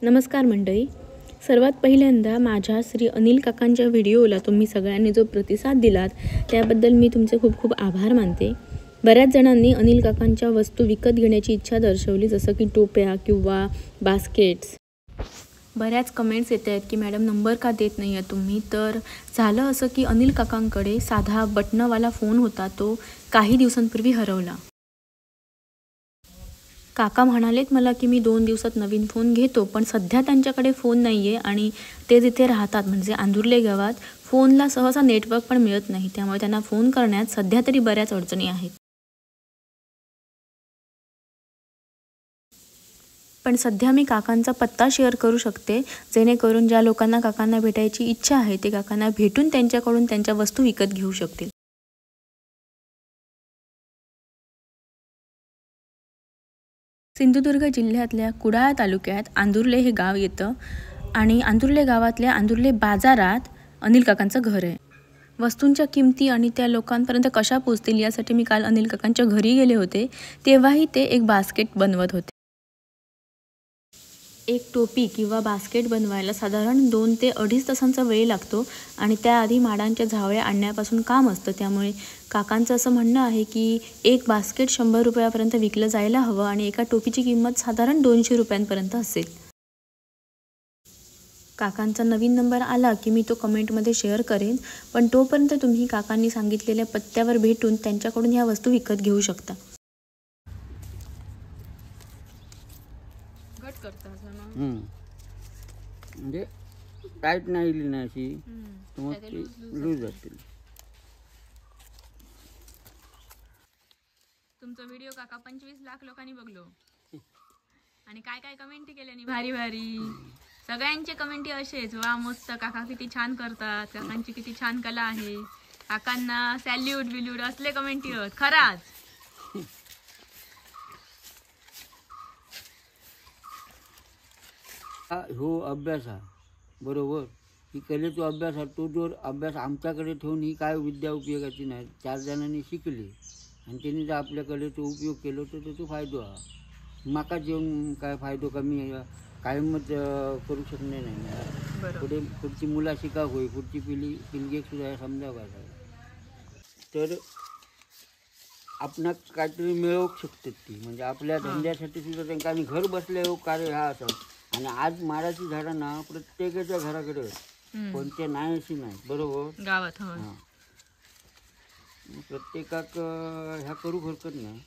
नमस्कार मंडळी. सर्वात पहिल्यांदा माझ्या श्री अनिल काकांच्या व्हिडिओला तुम्ही सगळ्यांनी जो प्रतिसाद दिलात त्याबद्दल मी तुमचे खूप खूप आभार मानते. बऱ्याच जणांनी अनिल काकांच्या वस्तू विकत घेण्याची इच्छा दर्शवली, जसं की टोप्या किंवा बास्केट्स. बऱ्याच कमेंट्स येत आहेत की मॅडम नंबर का देत नाही आहे तुम्ही. तर झालं असं की अनिल काकांकडे साधा बटनवाला फोन होता, तो काही दिवसांपूर्वी हरवला. काका म्हणालेत मला की मी 2 दिवसात नवीन फोन घेतो, पण सध्या त्यांच्याकडे फोन नाही आहे आणि ते जिथे राहतात म्हणजे आंदुर्ले गावात फोनला सहसा नेटवर्क पण मिळत नाही, त्यामुळे त्यांना फोन करण्यात सध्या तरी बऱ्याच अडचणी आहेत. पण सध्या मी काकांचा पत्ता शेअर करू शकते, जेणेकरून ज्या लोकांना काकांना भेटायची इच्छा आहे ते काकांना भेटून त्यांच्याकडून त्यांच्या वस्तू विकत घेऊ शकतील. सिंधुदुर्ग जिल्ह्यातल्या कुडाळ तालुक्यात आंदुर्ले हे गाव येतं आणि आंदुर्ले गावातल्या आंदुर्ले बाजारात अनिल काकांचं घर आहे. वस्तूंच्या किमती आणि त्या लोकांपर्यंत कशा पोचतील यासाठी मी काल अनिल काकांच्या घरी गेले होते, तेव्हाही ते एक बास्केट बनवत होते. एक टोपी किंवा बास्केट बनवायला साधारण 2 ते 2.5 तासांचा वेळ लागतो आणि त्याआधी माडांच्या झावळ्या आणण्यापासून काम असतं. त्यामुळे काकांचं असं म्हणणं आहे की एक बास्केट 100 रुपयापर्यंत विकलं जायला हवं आणि एका टोपीची किंमत साधारण 200 रुपयांपर्यंत असेल. काकांचा नवीन नंबर आला की मी तो कमेंटमध्ये शेअर करेन, पण तोपर्यंत तुम्ही काकांनी सांगितलेल्या पत्त्यावर भेटून त्यांच्याकडून ह्या वस्तू विकत घेऊ शकता. म्हणजे टाईट नाही लिहिली ना अशी, मग ती लूज जातील. तुमचा व्हिडिओ काका 25 लाख लोकांनी बघलो आणि काय काय कमेंटी केल्यानी भारी भारी. सगळ्यांचे कमेंटी असेच, वा मस्त काका किती छान करतात, काकांची किती छान कला आहे, काकांना सॅल्यूट बिल्यूट असले कमेंटी आहेत. खराच हो अभ्यास हा बरोबर, ही कलेचा अभ्यास हा. तो जो अभ्यास आमच्याकडे ठेवून ही काय विद्या उपयोगाची नाही. 4 जणांनी शिकली आणि त्यांनी जर आपल्या कलेचा उपयोग केला तर त्याचा फायदा हा. माका जेवण काय फायदो कमी कायमच करू शकणे नाही. पुढची मुला शिका होय, पुढची पिलगी सुद्धा समजा काय तर आपणाक काहीतरी मिळवू शकतात ती. म्हणजे आपल्या धंद्यासाठी सुद्धा त्यांना आम्ही घर बसल्या कार्य हा असं. आणि आज माडाची झाडं ना प्रत्येकाच्या घराकडे कोणत्या नाही अशी नाही, बरोबर गावात. हां, प्रत्येकाक ह्या करू हरकत नाही.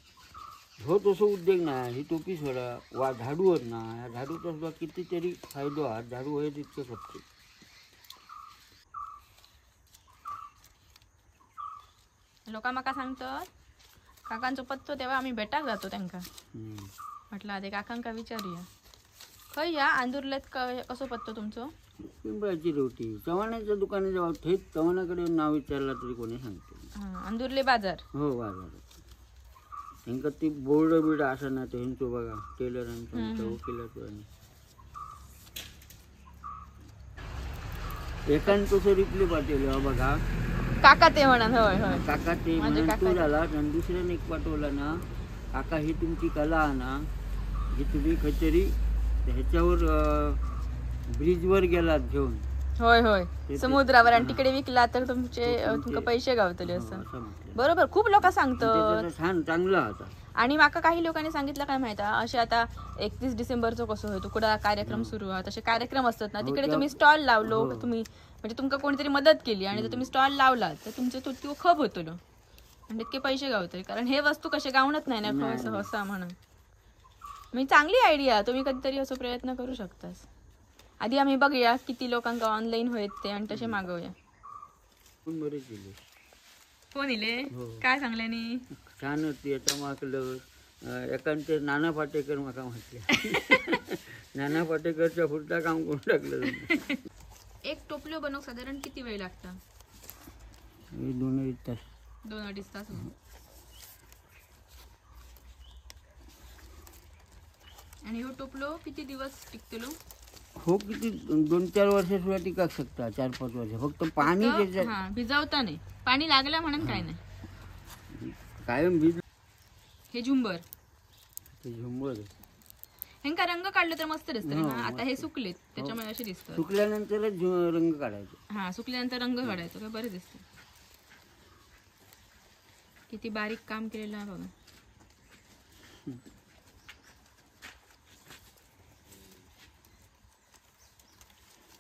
हो तसं उद्योग नाही. ही टोपी सोडा झाडू होत ना, ह्या झाडूचा सुद्धा कितीतरी फायदो हा. झाडू होय तितके फक्त लोक माका सांगतात काकांचो पत्तो, तेव्हा आम्ही भेटाक जातो त्यांका. म्हटलं आधी काकांका विचारूया. खय या आंदुर्ल्यात कसो पत्तो तुमचो? पिंपळाची रोटी. चव्हाणाच्या दुकानात जेव्हा थेट चव्हाणाकडे नाव विचारला तरी कोणी सांगतो. आंदुर्ले बाजार. हो बाजार. त्यांका ती बोर्ड बिर्ड असं ना, त्यांचो बघा टेलरांचा वकिलाचो. आणि एकान तसं रिप्ले पाठवलं बघा, काका ते म्हणा. होय होय काका ते म्हणून तो झाला. आणि दुसऱ्याने एक पाठवला ना, काका ही तुमची कला आहे ना, ही तुम्ही खचेरी ह्याच्यावर ब्रिजवर गेलात घेऊन. होय होय समुद्रावर आणि तिकडे विकला तर तुमका पैसे गावतले असं. बरोबर, खूप लोक सांगतात. छान चांगला होता. आणि माका काही लोकांनी सांगितलं काय माहिती, असे आता 31 डिसेंबरचं कसं होतो कुठं कार्यक्रम सुरू आहे, तसे कार्यक्रम असतात ना, तिकडे तुम्ही स्टॉल लावलो, तुम्ही म्हणजे तुमका कोणीतरी मदत केली आणि जर तुम्ही स्टॉल लावला तर तुमचं तो खप होतो आणि तितके पैसे गावतले. कारण हे वस्तू कसे गावणत नाही ना सहसा म्हणून. म्हणजे चांगली आयडिया, तुम्ही कधीतरी असं प्रयत्न करू शकतास. आधी आम्ही बघूया किती लोकांका ऑनलाईन होत ते आणि तसे मागवूया. कोण इले काय सांगल्यानी छान होती. आता मागलं एकांते नाना पाटेकर माका म्हटले. नाना पाटेकरच्या पुढचा काम करून टाकलं. एक टोपलो बनवूक साधारण किती वेळ लागता? 2-2.5 तास. 2-2.5 तास. आणि हो टोपलो किती दिवस टिकतलो? हो किती 2-4 वर्ष सुद्धा टिकू शकता. 4-5 वर्ष. फक्त पाणी भिजवता नाही, पाणी लागलं म्हणून काय नाही. कायम भिज. हे झुंबर झुंबर ह्यांका रंग काढलं तर मस्त दिसतं रे. आता हे सुकलेत त्याच्यामुळे असे दिसतात. सुकल्यानंतरच रंग काढायचे. हा सुकल्यानंतर रंग काढायचं काय बरे दिसते. किती बारीक काम केलेलं आहे बघा.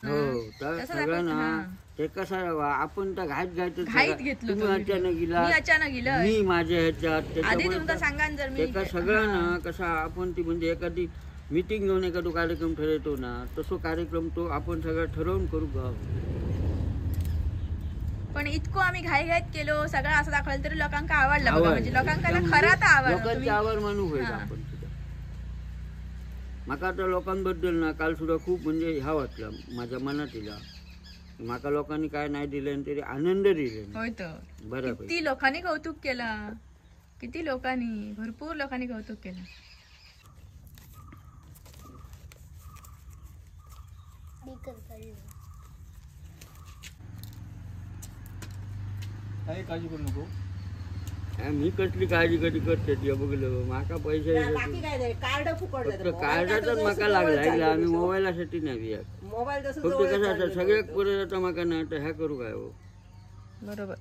हो तर सगळं ना ते कसं आपण तर घाईत घेतलो तुम्ही अचानक गेला, मी अचानक गेलं मी माझ्या ह्याच्यात आधी त्याच्यामुळे तुमका सांगा जर मी एका सगळं ना कसं आपण ती म्हणजे एखादी मीटिंग घेऊन एखादा कार्यक्रम ठरवतो ना तसं कार्यक्रम तो आपण सगळं ठरवून करू का. पण इतकं आम्ही घाईघाईत केलो सगळं असं दाखवलं तरी लोकांना आवडला बघा. म्हणजे लोकांना खरा तर आवडला. लोकांचा आवड मानू होईल आपण सुद्धा. माका तर लोकांबद्दल ना काल सुद्धा खूप म्हणजे ह्या वाटलं माझ्या मनात इला. माका लोकांनी काय नाही दिलं तरी आनंद दिले. होय तर बरं किती लोकांनी कौतुक केलं. किती लोकांनी भरपूर लोकांनी कौतुक केलं. काही काळजी करू नको. मी कसली काळजी कधी करते ती बघलं माका पैसे कार्डाचाच माका लागला आम्ही मोबाईलासाठी नाही फक्त कसं आता सगळ्यात परत आता माका नाही तर ह्या करू काय हो. बरोबर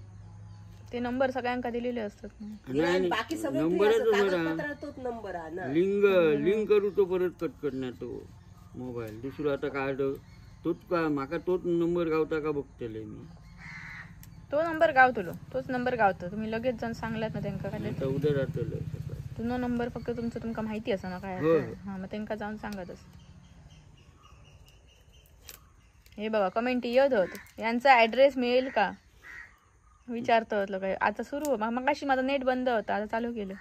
ते नंबर सगळ्यांका दिलेले असतात. नंबरच लिंक करू तो परत कट करणार तो मोबाईल दुसरं आता कार्ड तोच का माका तोच नंबर गावता का बघतले मी. तो नंबर गावतलो तोच नंबर गावतो. तुम्ही लगेच जाऊन सांगलात ना त्यांना काय उद्या राहतलो तुझा नंबर फक्त तुमका माहिती असा ना काय. हा मग त्यांना जाऊन सांगत असत. हे बघा कमेंट येत होत यांचा ऍड्रेस मिळेल का विचारतो लोक. आता सुरू मगाशी माझा नेट बंद होता आता चालू केलं.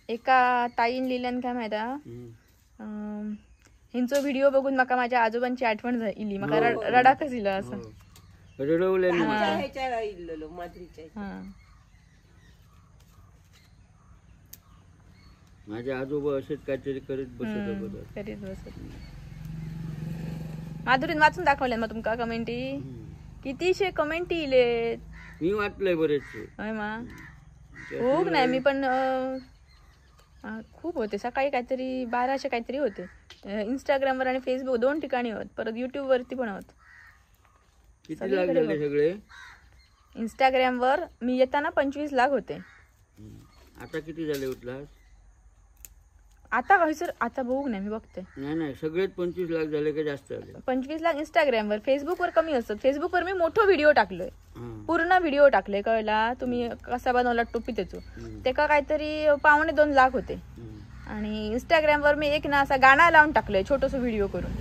एका ताईन लिहिल्यान काय माहिती हिंचो व्हिडिओ बघून माका माझ्या आजोबांची आठवण झाली. माका रडाकच दिलं असं माझे आजोबा असेच काहीतरी करीत बसत. माधुरीन वाचून दाखवल्या मग तुमका कमेंटी कितीशे कमेंटी इलेत. मी वाचलंय बरेचसे. खूप नाही मी पण खूप होते. सकाळी काहीतरी 1200 काहीतरी होते. इंस्टाग्रामवर आणि फेसबुक 2 ठिकाणी होत. परत युट्यूब वरती पण होत. किती लागले सगळे. इंस्टाग्रामवर मी येताना 25 लाख होते. आता किती झाले उठला आता काही सर आता बघू नाही मी बघते. नाही सगळेच 25 लाख झाले का जास्त झाले. 25 लाख इंस्टाग्रामवर. फेसबुकवर कमी असतात. फेसबुकवर मी मोठा व्हिडिओ टाकलोय. पूर्ण व्हिडिओ टाकले कळला तुम्ही कसा बनवला टोपी त्याचो ते का काहीतरी 1.25-2 लाख होते. आणि इंस्टाग्रामवर मी एक ना असा गाणं लावून टाकलंय छोटस व्हिडिओ करून.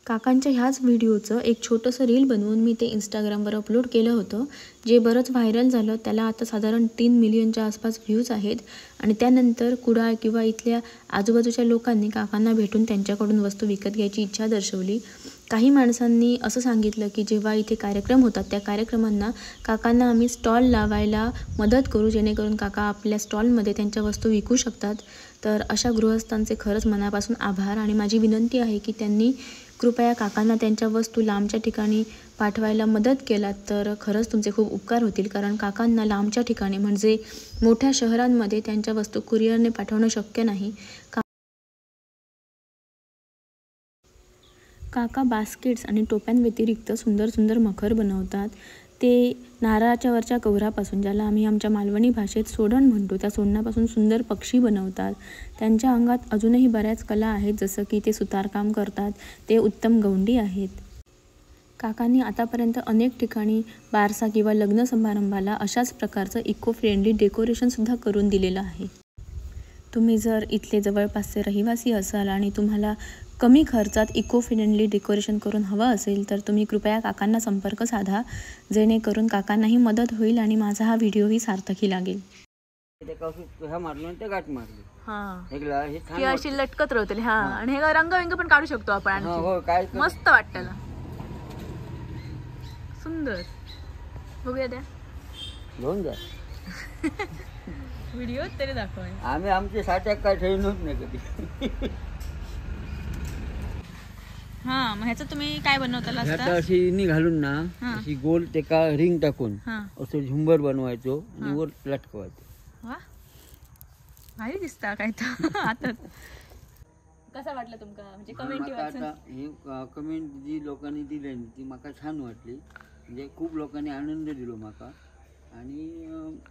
काकांच्या ह्याच व्हिडिओचं एक छोटंसं रील बनवून मी ते इंस्टाग्रामवर अपलोड केलं होतं जे बरंच व्हायरल झालं. त्याला आता साधारण 3 मिलियनच्या आसपास व्ह्यूज आहेत. आणि त्यानंतर कुडाळ किंवा इथल्या आजूबाजूच्या लोकांनी काकांना भेटून त्यांच्याकडून वस्तू विकत घ्यायची इच्छा दर्शवली. काही माणसांनी असं सांगितलं की जेव्हा इथे कार्यक्रम होतात त्या कार्यक्रमांना काकांना आम्ही स्टॉल लावायला मदत करू जेणेकरून काका आपल्या स्टॉलमध्ये त्यांच्या वस्तू विकू शकतात. तर अशा गृहस्थांचे खरंच मनापासून आभार. आणि माझी विनंती आहे की त्यांनी कृपया काकांना त्यांच्या वस्तू लांबच्या ठिकाणी पाठवायला मदत केलात तर खरंच तुमचे खूप उपकार होतील. कारण काकांना लांबच्या ठिकाणी म्हणजे मोठ्या शहरांमध्ये त्यांच्या वस्तू कुरिअरने पाठवणं शक्य नाही. काका बास्केट्स आणि टोप्यांव्यतिरिक्त सुंदर सुंदर मखर बनवतात. ते नारळाच्या वरच्या कवरापासून ज्याला आम्ही आमच्या मालवणी भाषेत सोडण म्हणतो त्या सोडणापासून सुंदर पक्षी बनवतात. त्यांच्या अंगात अजूनही बऱ्याच कला आहेत जसं की ते सुतारकाम करतात. ते उत्तम गवंडी आहेत. काकांनी आतापर्यंत अनेक ठिकाणी बारसा किंवा लग्न समारंभाला अशाच प्रकारचं इको फ्रेंडली डेकोरेशनसुद्धा करून दिलेलं आहे. तुम्ही जर इथले जवळपासचे रहिवासी असाल आणि तुम्हाला कमी खर्चात इको फ्रेंडली डेकोरेशन करून हवं असेल तर तुम्ही कृपया काकांना संपर्क साधा जेणेकरून काकांनाही मदत होईल आणि माझा हा व्हिडिओही सार्थकी लागेल. अशी लटकत राहते. हा आणि हे रंग पण काढू शकतो आपण. मस्त वाटतं सुंदर. बघूया द्या घेऊन जा व्हिडिओ तरी दाखवा. आम्ही आमचे साठ्यात काय ठेवून नाही कधी. हा मग ह्याचं तुम्ही काय बनवताला आता अशी इनी घालून ना अशी गोल तेका रिंग टाकून असं झुंबर बनवायचो आणि वर लटकवायचो. भारी दिसता काय तर आता कसा वाटला तुमका म्हणजे कमेंट म्हाका आता हे कमेंट जी लोकांनी दिली ती म्हाका छान वाटली. म्हणजे खूप लोकांनी आनंद दिलो म्हाका आणि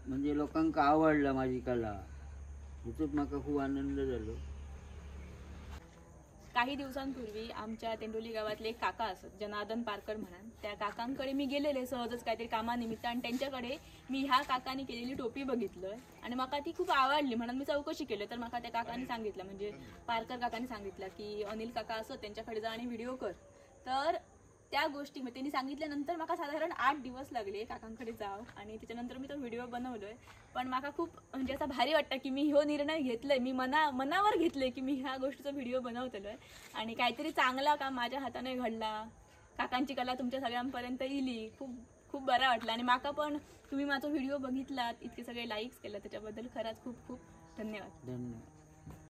म्हणजे लोकांका आवडला माझी कला, ह्याच्यात म्हाका खूप आनंद झालो. काही दिवसांपूर्वी आमच्या तेंडोली गावातले एक काका असत जनार्दन पारकर म्हणून, त्या काकांकडे मी गेलेले सहजच काहीतरी कामानिमित्त आणि त्यांच्याकडे मी ह्या काकांनी केलेली टोपी बघितलं आणि मला ती खूप आवडली म्हणून मी चौकशी केली. तर मला त्या काकांनी सांगितलं म्हणजे पारकर काकांनी सांगितलं की अनिल काका असं त्यांच्याकडे जा आणि व्हिडिओ कर. तर त्या गोष्टी म्हणजे त्यांनी सांगितल्यानंतर मला साधारण 8 दिवस लागले काकांकडे जाव आणि त्याच्यानंतर मी तो व्हिडिओ बनवलोय. पण मला खूप म्हणजे असं भारी वाटतं की मी ह्यो निर्णय घेतलाय, मी मनावर घेतलंय की मी ह्या गोष्टीचा व्हिडिओ बनवतलोय आणि काहीतरी चांगला काम माझ्या हाताने घडला, काकांची कला तुमच्या सगळ्यांपर्यंत इली. खूप खूप बरं वाटलं आणि माका पण तुम्ही माझा व्हिडिओ बघितलात, इतके सगळे लाईक्स केलं त्याच्याबद्दल खरंच खूप खूप धन्यवाद. धन्यवाद.